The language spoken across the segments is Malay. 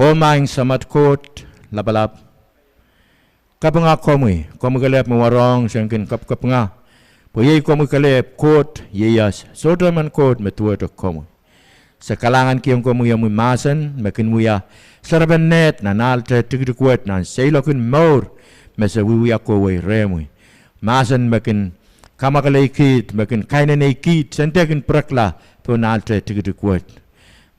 O maing samat kot labalap. Kapanga komui kalep mawarong sangkin kapanga. Po yei komui kalep kot yeyas. Sodaman kot metuat komui. Sekalangan kiyong komui yamu masan makin muya saraban net na nalte tigdukwet na seilokun maur mesa wiya kowe remui. Masan makin kamakalekit makin kainenekit sentekin prakla po nalte tigdukwet.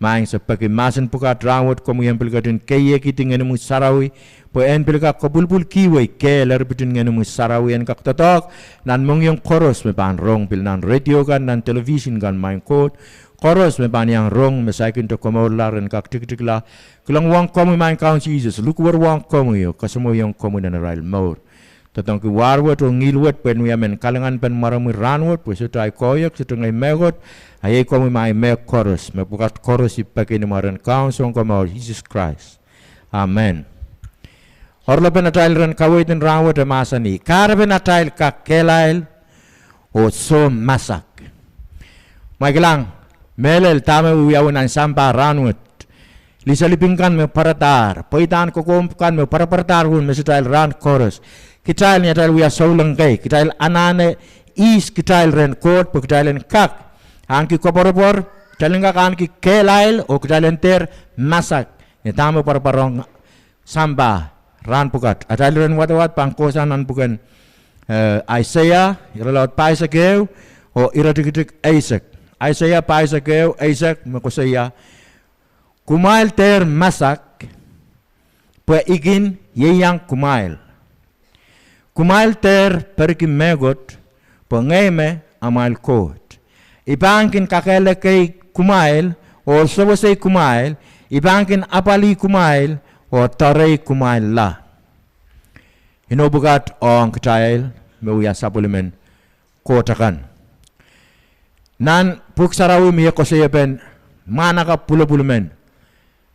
Maing sebagai masan pukat rawat komu yang pelgadun kaya kita ngenu sarawi po en pelga kabulbul kiwe kelar bitun ngenu sarawi en kak tatok nan mongyong koros me ban rong pil nan radio kan nan television kan main kot koros me ban yang rong mesaikin to komolar en kak tik tik la kulang wang komu main kaun Jesus lukwar wang komu yo kasamo yang komu nan rail maur tatang ki warwat o ngilwat pen men kalangan pen marami ranwat po sutai koyak sutai megot ayay komu mai me koros me bukat koros ipakai ni maran kaun song komu Jesus Christ amen. Orla pen atail ran kawitin rawat e masani Kahrepen atail ka kehlail o so masak mai gelang melel tame uyawan an sampa ranwat lisalipingkan me paratar poitan kokomkan me paratar hun me sutai ran koros kitail ni atail uya saulang kay kitail anane is kitail ren kot po kitail en kak angki koporopor kitail ngak angki kehlail o kitail enter masak ni tame paraparong samba ran pukat atail ren watawat pangkosan nan bukan Isaiah iralaut paisakeu o iradikidik Isaiah paisakeu Isaac makosaya kumail ter masak po igin yeyang kumail ter pergi megot pengeme amal kot ibangkin kakele kay kumail o sobosay kumail ibangkin apali kumail o taray kumail la hinobugat ang katail meuya sapulimen kotakan nan puksarawi miya kosayapen manaka pulupulumen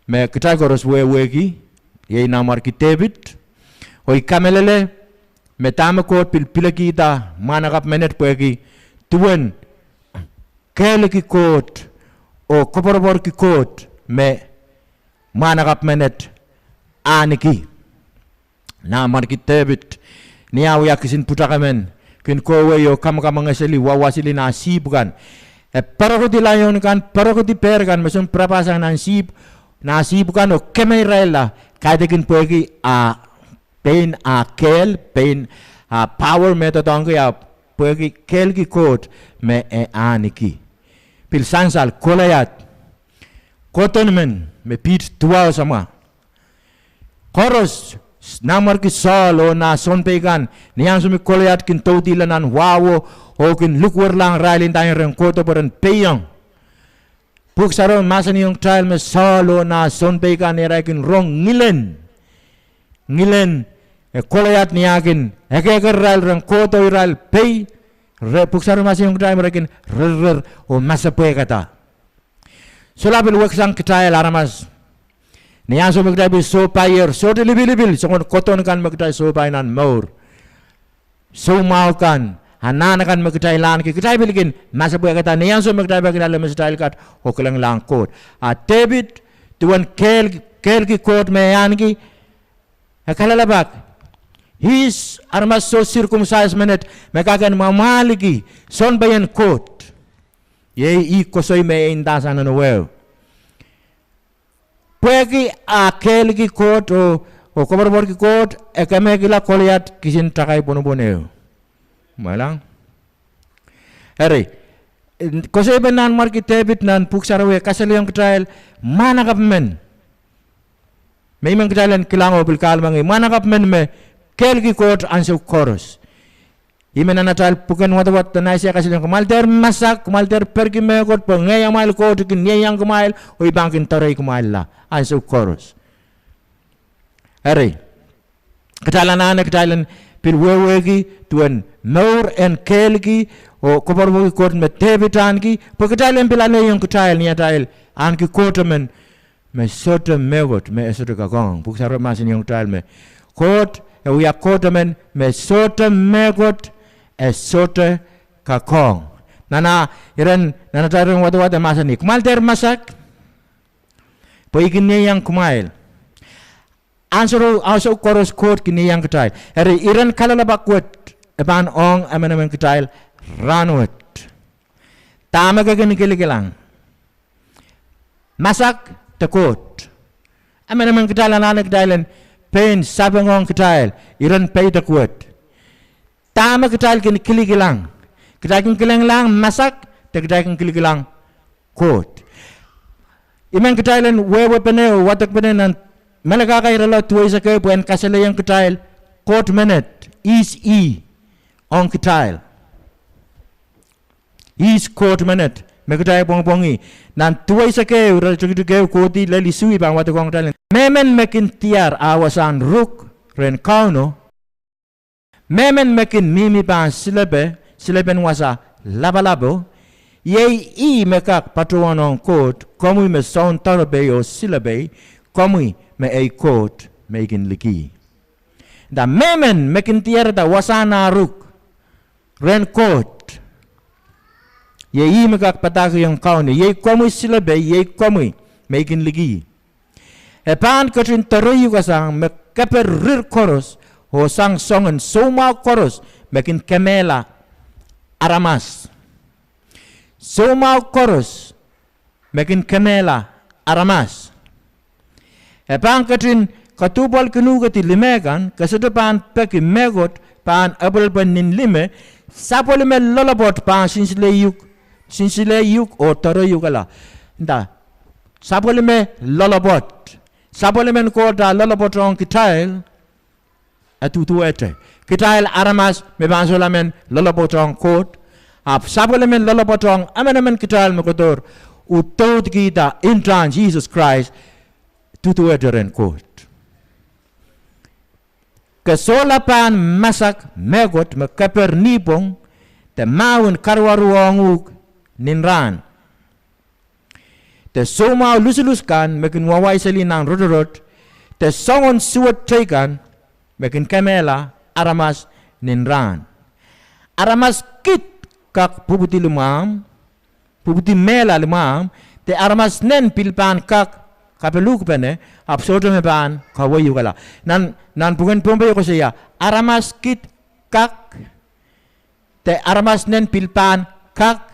me katail koros wewegi yey namar ki David o ikamelele metame kot pilpilaki ita manakap menet poeki tuwen kele ki kot o koporobor ki kot me manakap menet aniki na marki David niaw yakisin putakamen kin kowe yo kamakamangaseli wawasili na sibukan parako di layon kan parako di perkan mesum prapasang nan sib na sibukan o kemeirela kadekin poeki a pain a kel pain a power method ang kaya pergi kel ki kot me e aniki pil sansal kolayat koton men me pit tua sama koros namar ki solo na sonpegan niang sumi kolayat kin totilanan wawo o kin lukwar lang railin tayong ren koto poren peyang puksaron masan yung trial me solo na sonpegan era kin rong ngilen kolayat niyakin ekeker rail rang koto rail pay puksaro masih yung kitail merakin rer o masapoy kata sulapil waksang kitail aramas niyan so magkitail so payer so dilibil so koton kan magkitail so painan maur so mau kan hanana kan magkitail lan ki kitail bilkin masapoy kata niyan so magkitail bagkitail masapoy kat o kelang lang kot a David tuan kel ki kot meyan ki kalalabak his armas so circumcised menet mekakan mamaligi son bayan kot ye I kosoy me indasan no well pwegi akel ki kot o koborbor ki kot ekame gila kolyat kisin takay bonoboneo malang ere kosoy benan marki David nan puksarawe kasali yung kitail manakap men may mang kitailan kilango bilkal mangi manakap men me kelki kot anso koros imena natal pukan watawat na siya kasi kumalter masak kumalter pergi megot pengaya mail kot kin yang kumail o ibangkin taray kumail la anso koros are kitailan pilwewegi tuan nor en kelki o koporwogi kot me tebitan ki pagkitailan pilale yung kitail niya tail anki kotamen me sota megot me esota kakong puksaro masin yung tail me kot uya kotamen me sota megot esota kakong nana iran tarong wata masanik kumalter masak po ikin niya yang kumail Answer also chorus quote kini yang ketail. Hari iran kalala bakwet eban ong amen ketail ranwet. Tama kagani kilikilang. Masak takot. Amen ketail anak ketailan pain sabang ong ketail iran pay takwet. Tama ketail kini kilikilang. Ketail kini kilikilang masak ketail kini kilikilang quote. Iman ketailan wewe peneu watak penenan Malaga kay rala tuway sa kayo puan kasala yung ketail quote minute is on ketail is quote minute me ketail pong-pongi nan tuway sa kayo rala tuway kayo koti lali sui bang watak kong ketail memen mekin tiar awasan ruk ren kauno memen mekin mimi bang silaben wasa labalabo yei mekak patuanong quote komu me son tarabe o silabe komu me ay quote mekin liki da memen mekin tiar da wasana ruk ren quote yei mekak patako yung kauni yei komu silabe yei komu mekin liki epan katrin taroyu kasang mekaper rir koros ho sang songen soma koros mekin kemela aramas soma koros mekin kemela aramas Epang katrin katubal kenugati limegan kesedepan peki megot pan abel benin lime sapol me lolobot pan sinsile yuk o taro yukala nda sapol me lolobot sapol me ko da lolobot on kitail atutu ete kitail aramas me ban solamen lolobot on kot ap sapol me lolobot on amenamen kitail me kotor utot kita intran Jesus Christ tutu ederen quote. Kesolapan masak megot mekaper nipong te maun karwaruanguk ninran. Te somau lusuluskan mekin wawai selinang rodorot te songon suat tekan mekin kemela aramas ninran. Aramas kit kak puputi lumam puputi mela lumam te aramas nen pilpan kak kapeluk pene absorto me ban kawayu kala nan bukan pombe ko siya aramas kit kak te aramas nen pilpan kak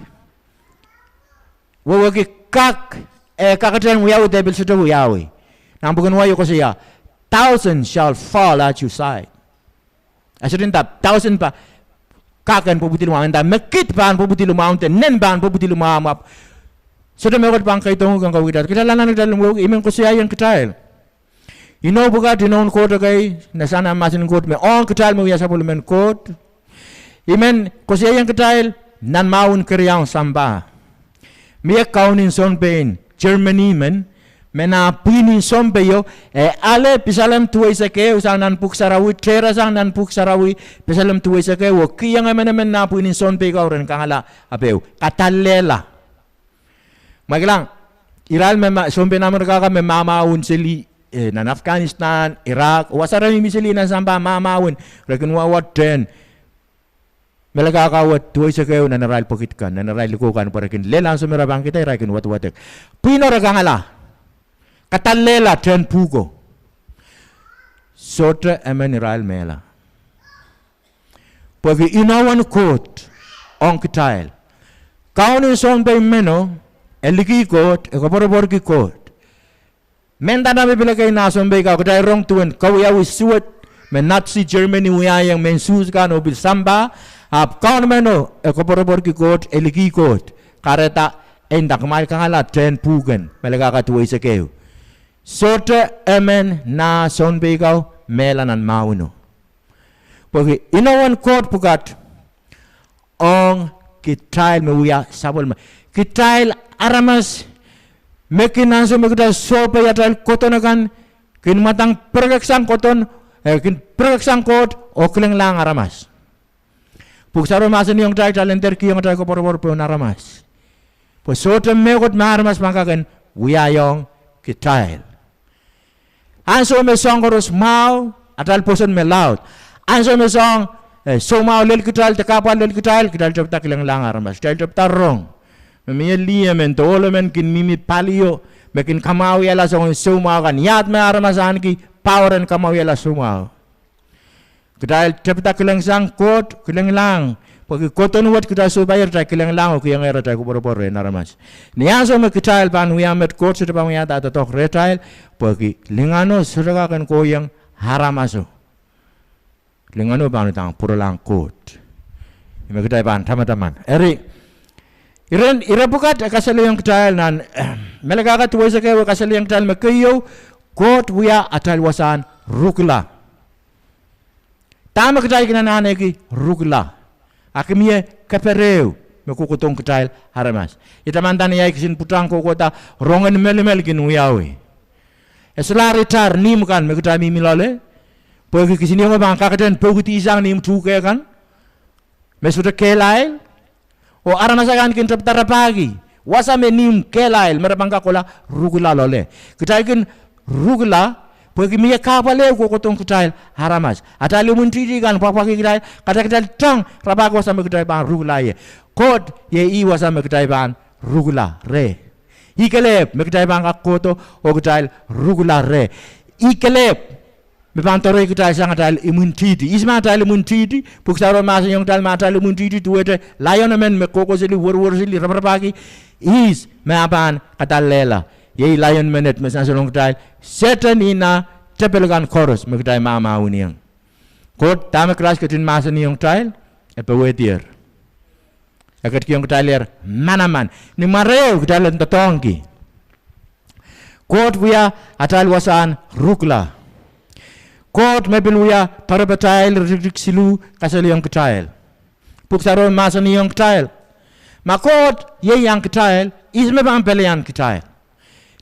wawagi kak kakatan wiyaw debil suto wiyawi nan bukan wayo ko siya 1,000 shall fall at your side asyrin tap 1,000 pa kakan puputi lumam da mekit ban puputi lumam te nen ban puputi lumam sudah mewat bangkai tunggu kang kau kita. Kita lanan dalam wau imen kusiya yang ketail. Ino buka di non kota kai nasana masin kot me on ketail me ya sapul men kot. Imen kusiya yang ketail nan maun keryang samba. Mia kaunin son pain Germany men mena pinin son peyo ale pisalam tuai sake usang nan puk sarawi tera sang nan puk sarawi pisalam tuai sake wo kiyang men na pinin son pe kauren kangala apeu katalela. Magilang Iran memang sombe na mereka kami mamaun seli nan Afghanistan, Iraq, wasarami miseli na samba mamaun rekin wawat den mereka kawat tuai sekayu na naral pokitkan na naral likukan parakin lelang sumerabang kita rekin wat-watek pino regangala katalela ten pugo sotre emen Iral mela pagi inawan quote on kitail kaunin sombe meno eliki kot ekopor ki kot menda na bibila kay nasombe ka ko rong tuwen kau ya wisuat men Nazi Germany wiya yang mensus kan obil samba ap kaun meno ekopor ki kot eliki kot kareta enda kemai kangala ten pugen melega ka tuwe sekeu sote emen na sombe ka melanan mauno poki inawan kot pukat ong kitail me wiya sabol kitail aramas mekin nanso megda sopa yatal kotonakan kin matang pergeksang koton kin pergeksang kot okleng lang aramas puksaro masen yung tay talenter ki yung tay ko por aramas po sotem megot ma aramas makaken wiyayong kitail anso me songgoros mau atal poson me laut anso me song somau lel kitail te kapal lel kitail job takleng lang aramas kitail job tarong Memia liya men tolo men kin mimi palio mekin kamau yala so soma kan yat me aramasan ki power and kamawi ala semua. Kedai cepta kelengsang kot kelenglang. Pagi koton wat kita supaya tak kelenglang aku yang era tak kubur-kubur naramas. Niaso me kedai pan wiamet kot sudah pan wiata tok retail. Pagi lingano sudah kan ko yang haram aso. Lingano pan tang purulang kot. Me kedai pan teman-teman. Ira bukat kasali yang kedai nan melagakat tuwesa ke kasali yang kedai me kayo kot wia atail wasan rukla. Tama kedai kena nane ki rukla. Akimie kapereu me kukutong kedai haramas. Ita mantan yai kisin putang ko kota rongan mel kin wiawi. Eselari tar nim kan me kedai milale. Pergi kisin yang bang kakaten pergi isang nim tuke kan. Me sudah kehlail. O aramasakan kin taptara pagi. Wasa me nim kehlail merabangka kola rukla lole. Kedai kin rukla pergi miya kapale ko kotong kedai haramas. Atail muntidi kan pagi kedai kata kedai tang rabago sama kedai ban rukla ye. Kod ye iwa sama kedai ban rukla re. Ikelep me kedai ban akoto o kedai rukla re. Ikelep me bantore kedai sang atail muntidi. Isma atail muntidi puksaro mas yang dal atail muntidi tuete lion men me koko sili wor sili rabagi is me aban kata lela. Ye lion menet mesan solong kedai setan ina tepelgan chorus me kedai mama uniang. Kot tama kelas ketin masa ni yang kedai apa wetir. Akat kiong kedai ler manaman ni mareo kedai len totongki. Kot wia atal wasan rukla. Kot mebel wia tarabatail rik silu kasali yang kedai. Puksaro masa ni yang kedai. Makot ye yang kedai isme bang pelian kedai.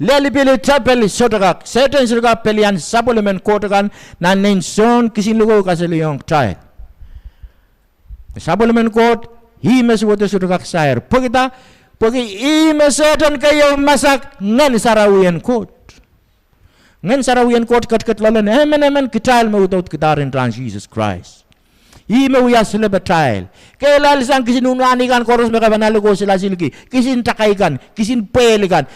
Leli pili tapeli sotagak, certain sudah pelian supplement kotakan nan nen son kisin lugo kasali yang tay. Supplement kot hi mes wote sotagak sair. Pagita pagi i mesetan kayo masak ngan sarawian kot. Ngan sarawian kot kat lalan emen kital me utot kitarin trans Jesus Christ. I me uya selebatail. Kehlail sang kisin unani kan koros mereka banalugo sila silki. Kisin takaikan, kisin pelikan.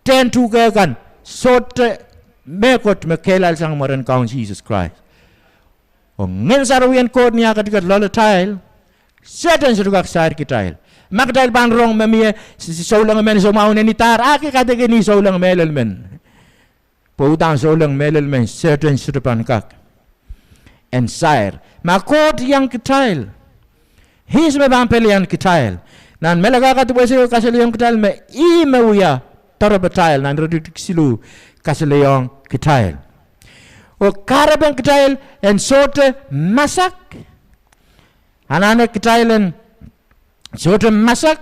Ten tu kan sote mekot me kehlail sang maren kaun Jesus Christ. O ngen sarawian kot niya katikat lolo tail, setan sudah sair kitail. Magdail ban rong memie si solang men so maune ni tar aki katake ni solang melel men. Pautang solang melel men setan sudah pan kak. En sair makot yang kitail. His me ban pelian kitail. Nan melagakat wese kasel yang kitail me I me uya tarabatail nan redik silu kaseleong kitail. O Kahrepen kitail en sote masak. Anane kitail en sote masak.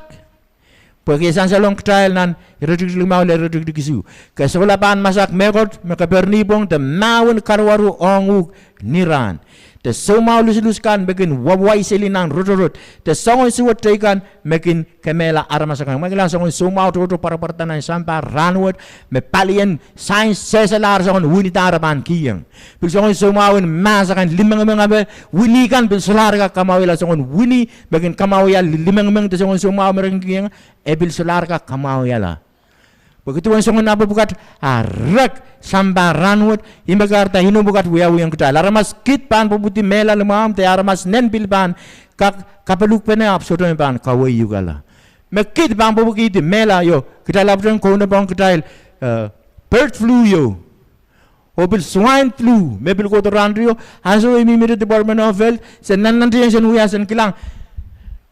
Pergi sansalong kitail nan redik limau le redik silu. Kasolapan masak mekot mekabernibong te maun karwaru ongu niran. Te somau luluskan bikin wawai selinan rot. Te songon suwat teikan bikin kemela aramasakan. Magilang songon somau toto para pertanan sampai ranwat me palien sains seselar songon winita araman kiyang. Bil songon somau masakan limang abe winikan bil solar ka kamawila songon wini bikin kamawila limang te songon somau mereng kiyang bil solar ka kamawila. Begitu yang songon apa bukat arak sambaran wot imbagarta hino bukat wiawu yang kita laramas kit pan puputi mela lemam te aramas nen pilpan kapeluk pene absodo pan kawai yugala mekit pan puputi mela yo kita labren kona bang kita bird flu yo obil swine flu mebil ko randrio haso imimire department of health senan nanti yang senuya sen kilang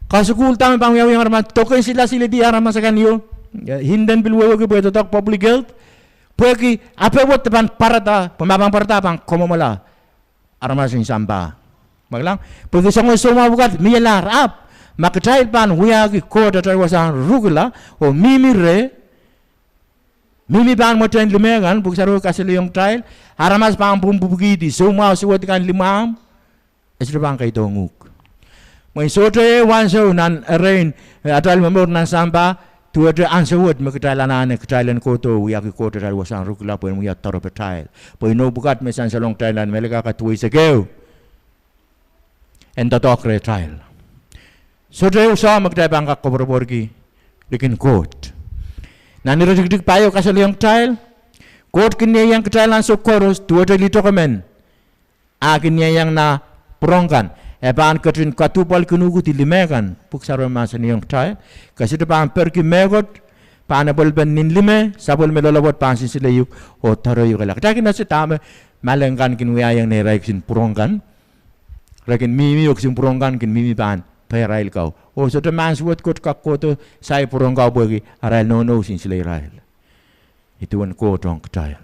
kasukul tam pang wiawu yang aramas token sila di aramas akan yo hindan bilwewe ke beto tak public health pergi apa buat tepan parata pemabang parata bang komomola aramasin samba maglang pergi songo semua bukat miyalar ap makatail pan huyagi ko datar wasan rugula o mimi ban moten limengan buksaro kasili yung tail aramas pang pumpugi di semua suwat kan limam esri bang kay tonguk may sote wanso nan arain atal memor nan samba tu ada answer word meketailan ketailan koto wiaki koto dal wasang rukla poin wiya toropetai poin no bukat mesan salong Thailand meleka katui segeu enta tok retail so deu sa mektai bangka koborborgi dikin kot nani redik payo kasaliong tail Kot kini yang kecailan so chorus dua tali tokamen. Akhirnya yang na perongkan. Epan ketin katupal kenugu tilimekan. Puksaro masa ni yang kecai. Kasi depan pergi megot. Panabol ben nin lime. Sabol melolobot pansin sila yuk. O taro yuk elak. Kaya kinasi tama. Malengkan kinwaya yang nerai kisin perongkan. Rakin mimi yuk kisin perongkan kin mimi pan. Perail kau. O so teman suat kot kakoto. Saya perong kau bagi. Arail no sin sila irail. Itu kan kotong kecil.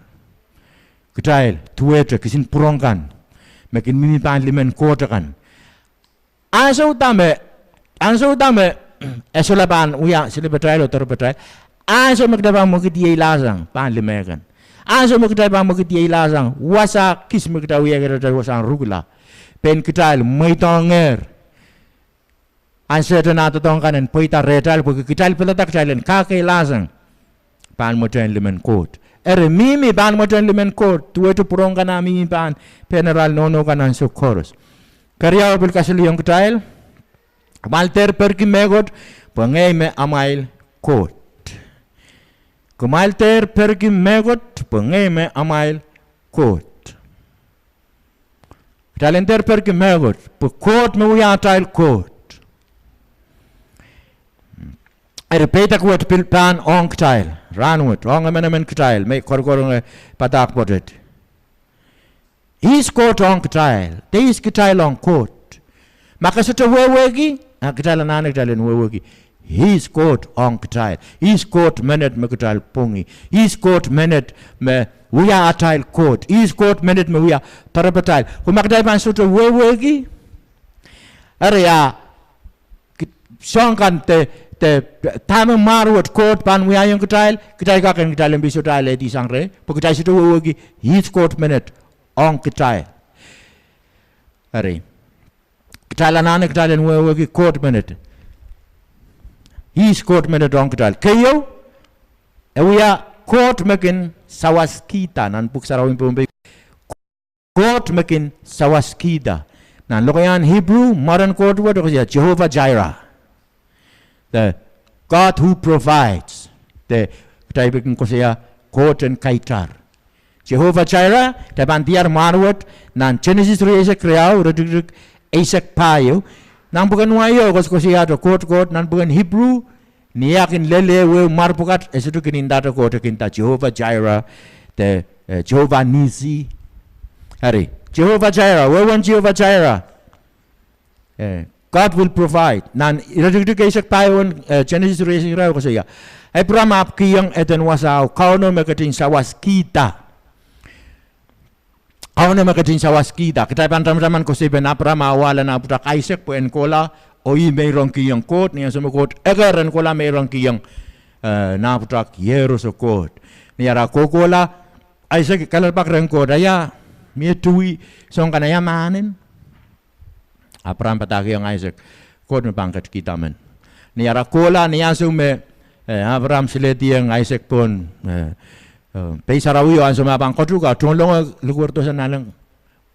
Kecil, tuet kisin purongkan. Makin mimi pan limen kotakan. Ansau tame, esolapan uya sila betrail atau betrail. Ansau magdabang mo kiti ilasang pan limekan. Ansau magdabang mo kiti ilasang wasa kis magdaw ya kita wasang rugula. Pen kecil maitonger. Ansau tenato tongkanen poita retal porque kecil pelata kecilan kake ilasang. Pan moten limen coat. Mimi pan moten limen coat. Tuwe tu purong kana mimi pan general nono kana so chorus. Karya bil kasili yung ketail. Malter pergi megot pengay me amail coat. Kumalter pergi megot pengay me amail coat. Talenter pergi megot pe coat me uya atail coat. Peta kuat pilpan ong ketail. Ranwut, ong emen ketail. May korong patak bodet. His coat ong ketail. His ketail ong coat. Maka suta wewegi. Ketail anak ketail wewegi. His coat ong ketail. His coat menet me ketail pungi. His coat menet me uya atail coat. His coat menet me uya tarapatal. Kumakdai pan suta wewegi. Area songkan te tama maruat coat pan uya yung ketail. Ketail kakan ketail yang bisu tail di sangre. Poketail suta wewegi. His coat menet ong ketail. Ari. Ketail anak ketail yang wewegi coat menet. His coat menet ong ketail. Kayo, uya coat mekin sawaskita nan puksarawin pumbi. Coat mekin sawaskita. Nan lokayan Hebrew modern coat word kasi Jehovah Jireh. The God who provides. The ketail mekin kasi coat and kaitar. Jehovah Jireh, taban tiar marwat nan Genesis 3 Isaac kriau redik Isaac payo nan bukan wayo kasi ato coat nan bukan Hebrew niyakin lele we marpukat esutu kinindata coat kinta Jehovah Jireh the Jehovah Nisi hari Jehovah Jireh we want Jehovah Jireh God will provide nan redik Isaac payo Genesis 3 Isaac kriau kasi ay pramap kiyang eten wasau kauno mekatin sawas kita. Ako na makatin sa waskita. Kita pantam-taman ko si Ben Abraham awala na putak Isaac po en kola oi mayroong kiyang coat niya sumukot egaran kola mayroong kiyang na putak yeros o coat niya ra kokola Isaac kalalpak ren coat aya miya tuwi song kanaya manin Abraham pataki ang Isaac coat na pangkat kita men niya ra kola niya sume Abraham sileti ang Isaac pon Paisarawiyo ang sumabang kodruga tulong lukurto sa nalang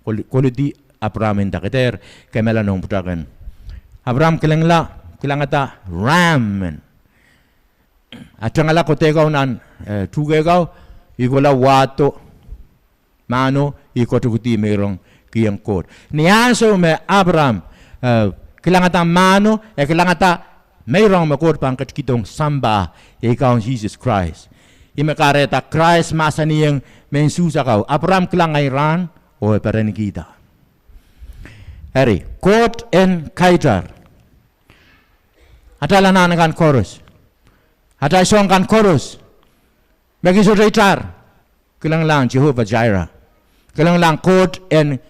kuliti Abraham indakiter kemela nung putakan Abraham kilangata ram at ngala ko tegaw nan tugegaw ikola wato mano ikotukuti mayroong kiyang kot niyaso me Abraham kilangata mano kilangata mayroong makot pangkat kitong samba ikaw Jesus Christ imakareta Christ masa niyang mensusa kau. Abraham kelangay ran o peren kita. Hari, coat and kaitar. Atala na kan chorus. Atay song kan chorus. Bagi so kaitar. Kelang lang Jehovah Jireh. Kelang lang coat and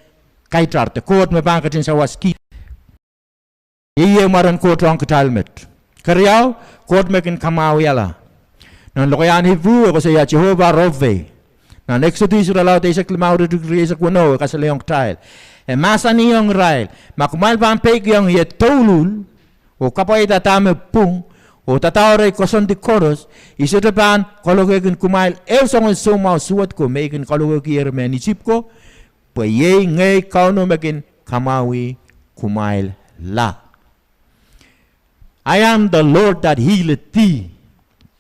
kaitar. The coat me bangkatin sa waski. Iye maran coat ang ketalmet. Karyaw, coat mekin kamawiyala. Nan lokayan Hebrew kasi Jehovah Rove. Nan Exodus ralaw tayo sa klimaw rin sa kuno kasi layong tile. Masa niyong rail. Makumal pa ang peg yung yetolul o kapoy tatame pung o tatawari koson di koros isutapan kalugagin kumail song sumaw suwat ko megin kalugagir menisip ko paye ngay kauno megin kamawi kumail la. I am the Lord that healeth thee.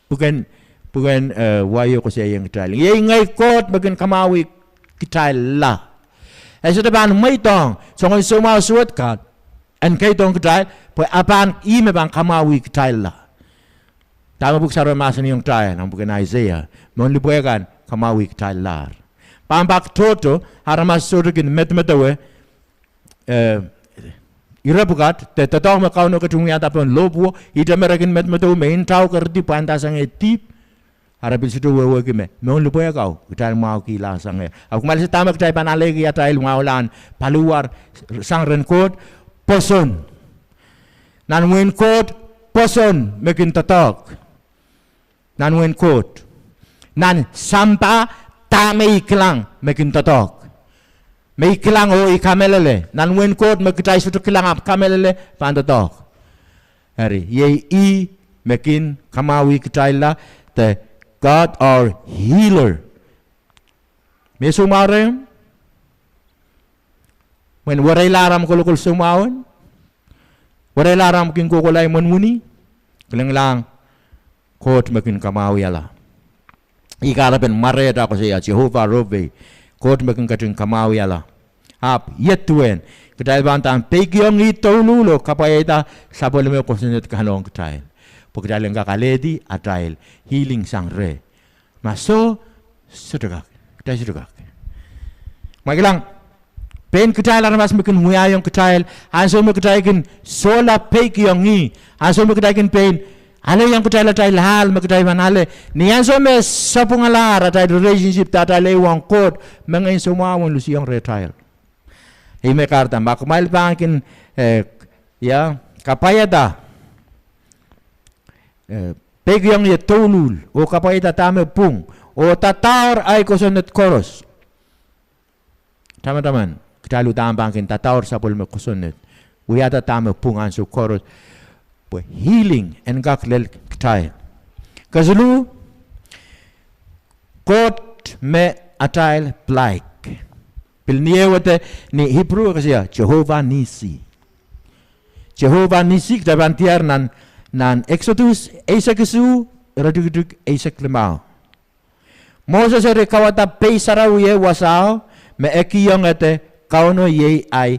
Bukan bukan wayo ko siya yang ketai. Ye ngai kot bagian kamawi ketai lah. Sudah ban mai tong, songai semua suat kat. En kai tong ketai, poi apan me bang kamawi ketai lah. Tama buk sarwa masan yung ketai, nang bukan Isaiah. Mon libuekan kamawi ketai lah. Pambak toto haramas surugin met-metawe ira bukat te tatong makau no ketung ya tapon lobo ida meragin met-metawe main tau kerti pantasang etip harabil situ wewe kime mon libuya kau kita mau ki la sange aku malis tamak cai panale ki atail ngaulan paluar sang renkot poson nan wen kot poson mekin tatok nan wen kot nan sampa ta may iklang makin tatok may iklang o ikamelele nan wen kot magkitay suto kilang ap kamelele pan tatok hari ye I makin kamawi kitay la the God our healer may sumarem when waray laram kulukul sumawon waray laram king kukulay monmuni kilang lang kot makin kamawi ala Kahrepen mareda ko siya Jehovah Robe kot makin kating kamawi ala ap yetuen kedai bantan pegiong ito lulo kapayita sabol me ko sinit kanong ketail pagdalen ka kaledi atail healing sangre maso sedekah kedai sedekah magilang pen ketail aramas makin huyayong ketail anso me kedai kin sola pegiong ni anso me kedai kin pen ale yang ketai latai hal ketai manale nian so me sapungala ratai relationship tata lewang kot mengain semua wan lusi yang retire ime karta mak mail bankin ya kapayata pegiong ye tolul o kapayata tame pung o tatar ay kosonet koros teman-teman kita lu tambangkin tatar sapul me kosonet uyata tame pung ansu koros healing and kehlail ketai. Kazulu kot me atail plaik. Pilnie wate ni Hebrew kasi Jehovah Nisi. Jehovah Nisi kita bantiar nan Exodus Esakesu radugdug Esak lemau. Moses ere kawata peisarau ye wasao me ekiyong ete kauno ye ai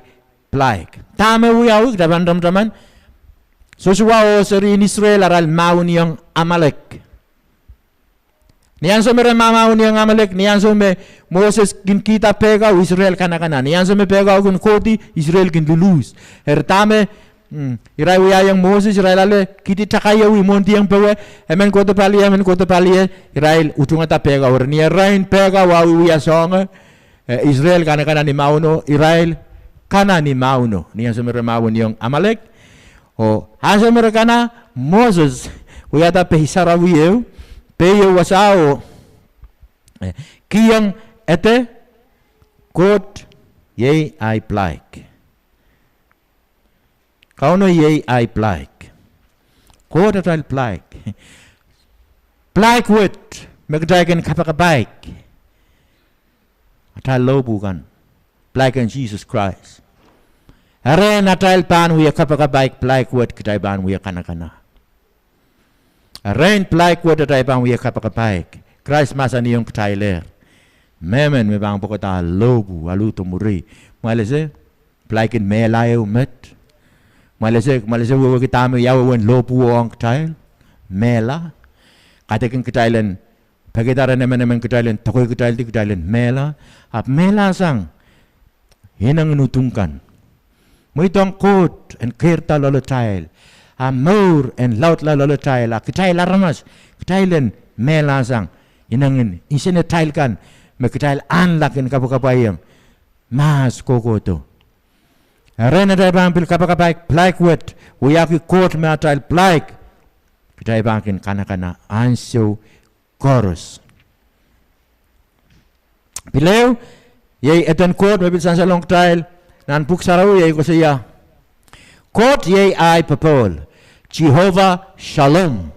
plaik. Tame uyau kita bandam-daman Sosua o seri in Israel aral maun yung Amalek. Niyan so mere maun yung Amalek, niyan so me Moses kin kita pega o Israel kana-kana. Niyan so me pega o kun koti Israel kin lulus. Hertame irai uya yung Moses Israel ale kiti takaya wi monti yung pewe emen kota pali Israel utunga ta pega or niya rain pega wa uya songa Israel kana-kana ni mauno Israel kana ni mauno. Niyan so mere maun yung Amalek. O haso mereka na Moses uyata pehisara wieu peyo wasao kiyang ete kot ye ai plaik kauno ye ai plaik kot atal plaik plaik wit megdagen kapakabaik atal lobu kan plaik in Jesus Christ Are natail pan wiya kapakabaik plaik wet kedai ban wiya kana-kana. Are plaik wet kedai ban wiya kapakabaik. Christ masa ni yung ketailer. Memen me bang pokota lobu alu tumuri. Malese plaikin melayo met. Malese wo kita me yawo wen lobu ang ketail. Mela. Katekin ketailen pagitaran nemen ketailen takoy ketail di ketailen mela. Ap mela sang hinang nutungkan. Muitong kot en kerta lolotail. Amor en laut lolotail. Ketail aramas. Ketailen mela sang. Inangin isene tail kan. Meketail anlakin kapakapayang. Mas koko to. Rena dai bampil kapakapaik plaik wet. Uyaki kot me atail plaik. Ketail bangkin kana-kana ansyo chorus. Pileu. Yay eten kot mabil sansalong ketail. Nan puksaraw yay ko siya. Kot yay ay papol. Jehovah Shalom.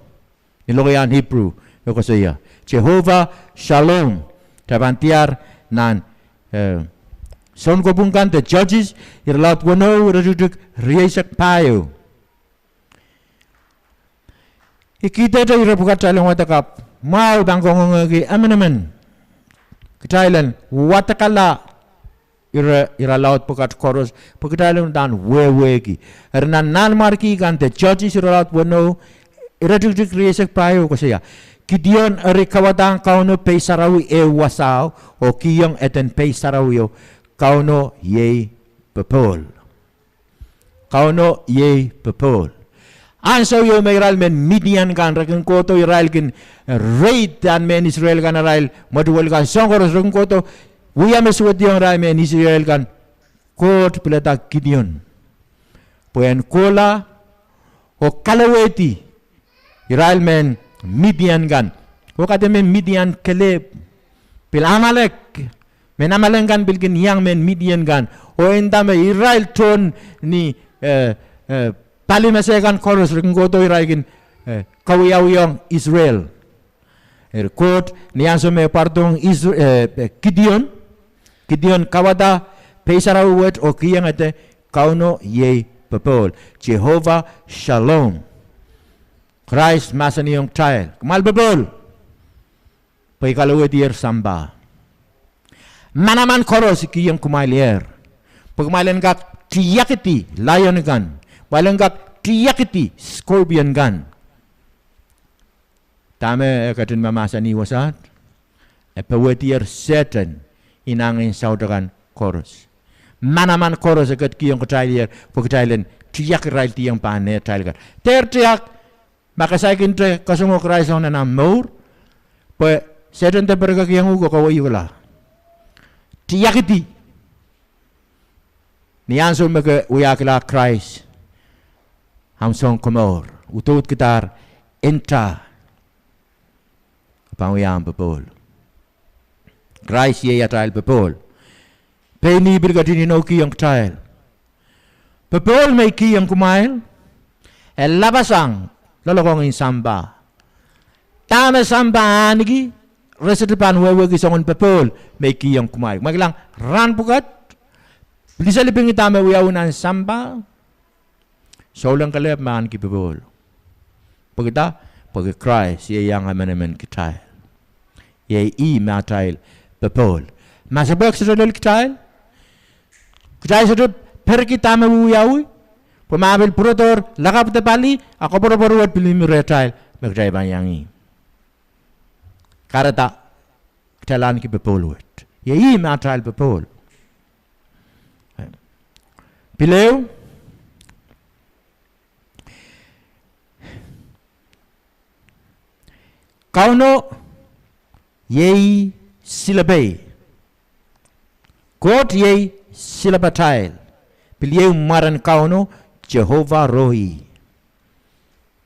Nilokayan Hebrew. Ko siya. Jehovah Shalom. Tabantiar nan son ko bungkan the judges irlaut wono raduduk riesak payo. Ikita ta irabukat talong watakap mau bangkong ngagi amen ketailan watakala ira laut pokat koros poketailan dan wewegi erna nan marki kan te church ira laut wono ira dik riesek payo ko siya Gideon ari kawadang kauno pe sarawi e wasao o kiyong eten pe sarawio kauno ye bepol kauno ye bepol anso yo Israel men Midian kan rakin koto Israel kin raid dan men Israel kan Israel modwel kan songor rakin koto wiya meswat yung Israel men Israel kan kot pilata Gideon poen kola o kalaweti Israel men Midian kan o kate men Midian keleb pil Amalek men Amalek kan bilkin yang men Midian kan o endame Israel ton ni pali masakan koros ring goto iraikin kawiyawiyong Israel kot niyanso me partong Gideon kawada pesarawet o kiyang ate kauno ye papol Jehovah Shalom Christ masani yung child kumal papol pay kalawet yer samba manaman koros kiyang kumailier pagmailan ka tiyakiti lion gun Walanggak tiyakiti scorpion gun. Tame katin mamasa ni wasat. Pawetier Satan inangin saudagan koros. Manaman koros akat kiyong katailer pagkatailen tiyak rail tiyang pane tailgar. Tiyak makasaikin te kasungok raison na namor. Pa Satan te berga kiyang ugo kawai wala. Tiyakiti. Niyanso maka uyakila Christ. Hamsong komor utut kitar enta panguyam bepol Christ ye atail bepol peni birgadini no ki yang tail bepol may ki yang kumail labasang lolokong in samba tama samba anigi resedepan wewe ki songon bepol may ki yang kumail magilang ran pukat bisa lebih itama uyaunan samba Saulang kalep man ki bebol. Pagita pag Christ ye yang amen kitail. Ye matail bebol. Masabak sa dal kitail. Kitail sa perkita mawuyawi. Pumabil protor lakap te pali ako poro-poro pilim retail magday banyangi. Karata kitalan ki bebol wet. Ye matail bebol. Pileu Kauno yei silabay. Kot yei silabatail. Piliyeu maran kauno Jehovah Rohi.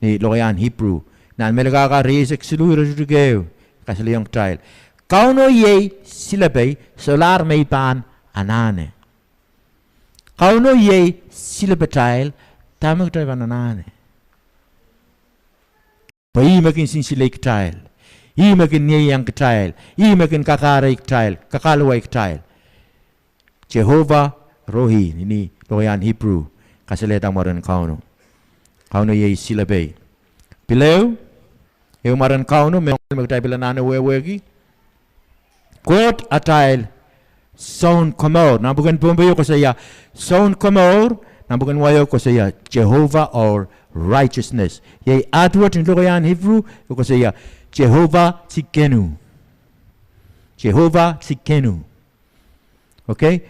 Ni loyan Hebrew. Nan melagaka resek silu rejugeu. Kasaliyong tail. Kauno yei silabay solar may pan anane. Kauno yei silabatail tamag tayo anane. Pai makin sinsilay kitail. I makin niyayang kitail. I makin kakaray kitail. Kakalaway kitail. Jehovah Rohi. Ini loyan Hebrew. Kasaletang maran kauno. Kauno yay silabay. Pilew. Yung maran kauno. May magtay pilanana wewegi. Kot atail. Sound komor. Nambukan pumbayo ko saya. Sound komor. Nambukan wayo ko saya. Jehovah or righteousness. Yay atwat in loyan Hebrew ko saya Jehovah Tsikenu. Jehovah Tsikenu. Okay?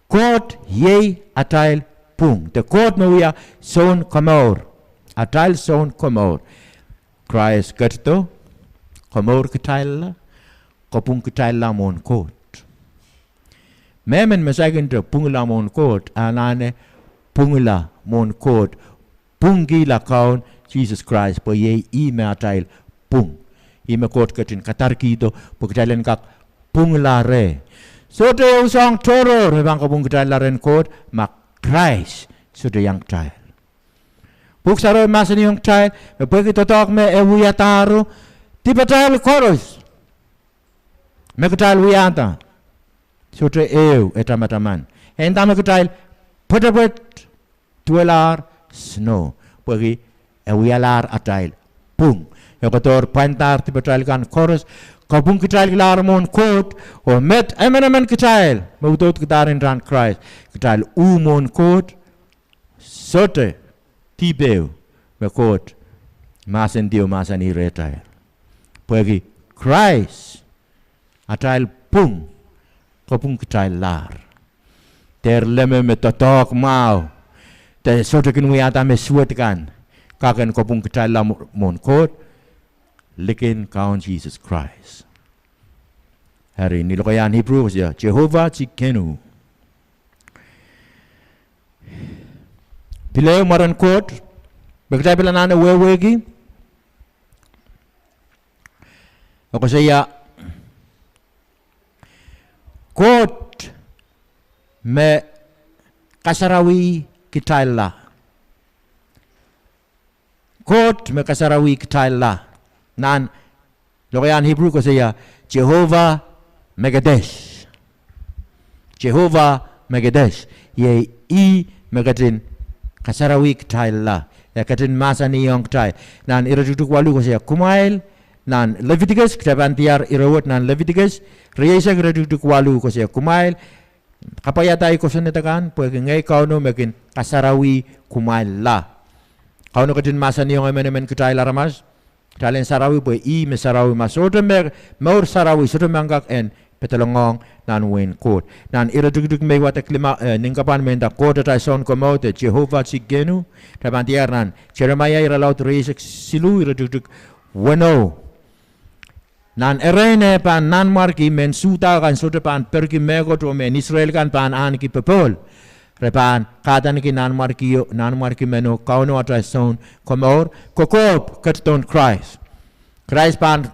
Kot yay atail pung. The kot mawia son komor. Atail son komor. Christ katto komor katail la kopung katail la mon kot. Memen masagin to pungla mon kot anane pungla mon kot. Pungi la kaun Jesus Christ po ye matail pung. Makot katin katarki ito pagkatailan kak pung la re. So te yung song toro rebang kapung katailan la ren kot mak Christ so te yang tail. Puksaro masan yung tail pag itotok me ewuyataro tiba tail koros. Mekatail wiyata. So te etamataman. Entama katail patapet tuelar snow pagi ewialar atail pung Ya kotor pantar ti betrail kan chorus. Kapung kitail kilar mon kot. O met emenemen kitail. Mautot kitarin ran Christ. Kitail mon kot. Sote. Tibeu. Me kot. Masen dio masan iretail. Pergi Christ. Atail pung. Kapung kitail lar. Terleme me totok mau. Te sote kinwiata me suatkan. Kakan kapung kitail la mon kot. Likin kaun Jesus Christ. Hari ini lokayan Hebrew ya Jehovah Cikenu. Bila maran kot, begitu bila nana wewegi. Aku saya kot me kasarawi kitaila. Kot me kasarawi kitaila. Nan lokayan Hebrew ko saya Jehovah Megadesh. Jehovah Megadesh. Ye I megatin kasarawi kitaila. Ya katin masa ni yang kitai. Nan irajutuk walu ko saya kumail. Nan Leviticus kita bantiar irawat nan Leviticus. Riesa irajutuk walu ko saya kumail. Kapaya tayo ko sa nitakan. Pwede ngay kauno mekin kasarawi kumail la. Kauno katin masa ni yang emen kitaila ramas. Kalian sarawi boy I me sarawi masodem mer sarawi sodem mangak en petelongong nan wen kot nan ira duk me wata klima ningkapan menda kot ta son komote Jehovah Cikenu tabantiar nan Jeremiah ira laut reisek silu ira duk weno nan erene pan nan marki men suta kan sodem pan pergi mego to men Israel kan pan an ki pepol repan katan ki nan marki meno kauno ata son komor kokop katon Christ pan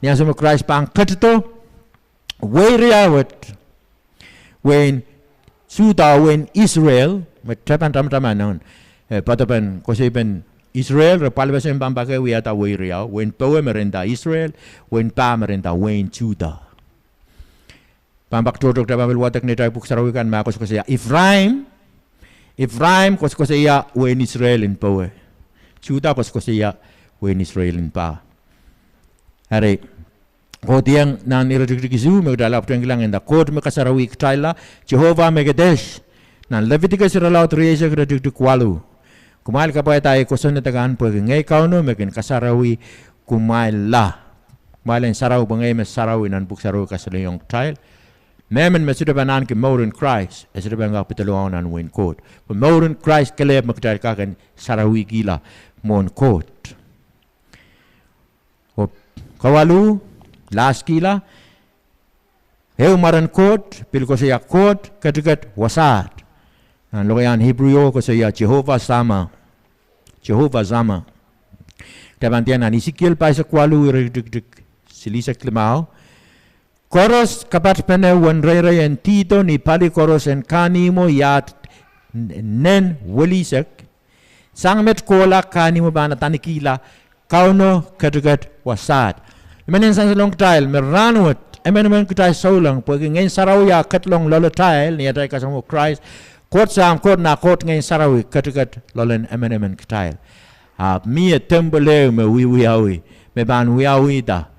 niya sumo Christ pan katto weriawat when suta when Israel metapan tam non patapan kosipen Israel repalbesen pambake wiata weriaw when powe merenda Israel when pa merenda when Judah pambak tudok da bamil watak ni tayo puksarawikan makos ko siya Ephraim kos ko siya wen Israel in pawe Judah kos ko siya wen Israel in pa hari ko diang nan iradigdigizu magdalap tayong ilang enda kod makasarawi kitaila Jehovah Megadesh nan Leviticus iralaw triyesa iradigdigwalu kumail ka pa tayo kusun na tagaan pwede ngay kauno magin kasarawi kumail la kumail ang saraw bangay mas sarawi nan puksarawi kasalayong kitail Memen mesudah banan ke modern Christ, sudah bangga petuluan an win code. But modern Christ kelep makdal kakan sarawi gila mon code. Kawalu last gila, heu maran code, pil ko saya code kedekat wasat. An lokayan Hebrew ko saya Jehovah sama. Tabantian an Ezekiel pa sa kwalu dik silisa klimao. Koros kapat pene wanrere en tito ni pali koros en kanimo yat nen walisek sangmet kola kanimo bana tanikila kauno kadugat wasat menen sang long tile meranwat emen kutai solang pagi ngain sarawya katlong lolo tile ni atai kasamo Christ kot sam kot na kot ngain sarawi kadugat lolen emen kutai mi tembele me wiawi me ban wiawi da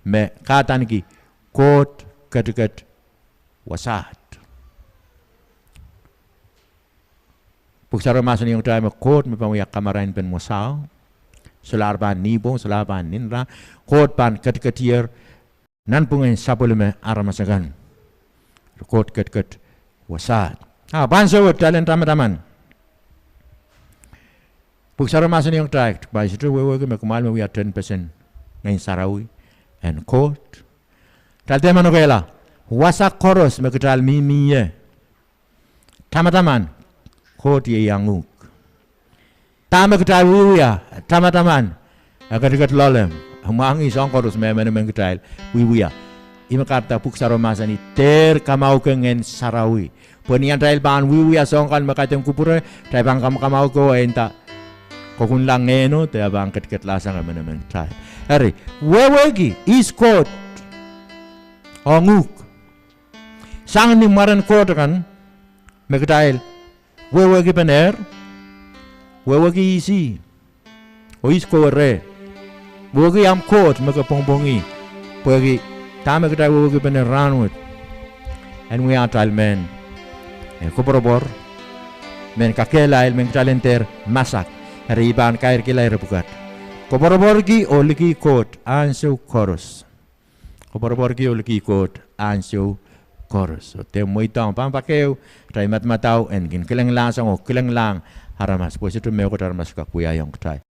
me katan ki kot kadugat wasat puksara masan yung tayo kot me pamuyak kamarain pen wasao sularban nibo sularban ninra kot pan kadugat nan pungain sapul me aramasagan kot kadugat wasat bansawat talent taman puksara masan yung tayo by situ wewe me kumal me we are 10% ngain sarawi and court. Talte manokela wasak koros mekudal mimiye. Tamataman court ye yanguk. Tamakudal wiya tamataman agad lolem. Humangi song koros memen kudal wiya. Imakarta puksaro masani ter kamau kengen sarawi. Ponian trail ban wiya song kan makatem kupure traibang kamau ko enta kokun lang ngeno te abang ket lasang memen trai. Hari, wewegi is court onguk sang ni maran court kan megdail wewegi pener wewegi isi Ois ko re. Bogi am kot maka pongbongi. Bogi tama kita bogi bener ranut. And we atail men. Ko borobor. Men ka kehlail men talenter masak. Riban kair kehlail bukat. Ko borobor gi oliki kot ansu chorus. Ko borobor gi oliki kot ansu chorus. So te mo itang pampakeu trai matmatau en gin keleng lang sang o keleng lang haramas. Pues itu meu ko haramas ka kuya yang tai.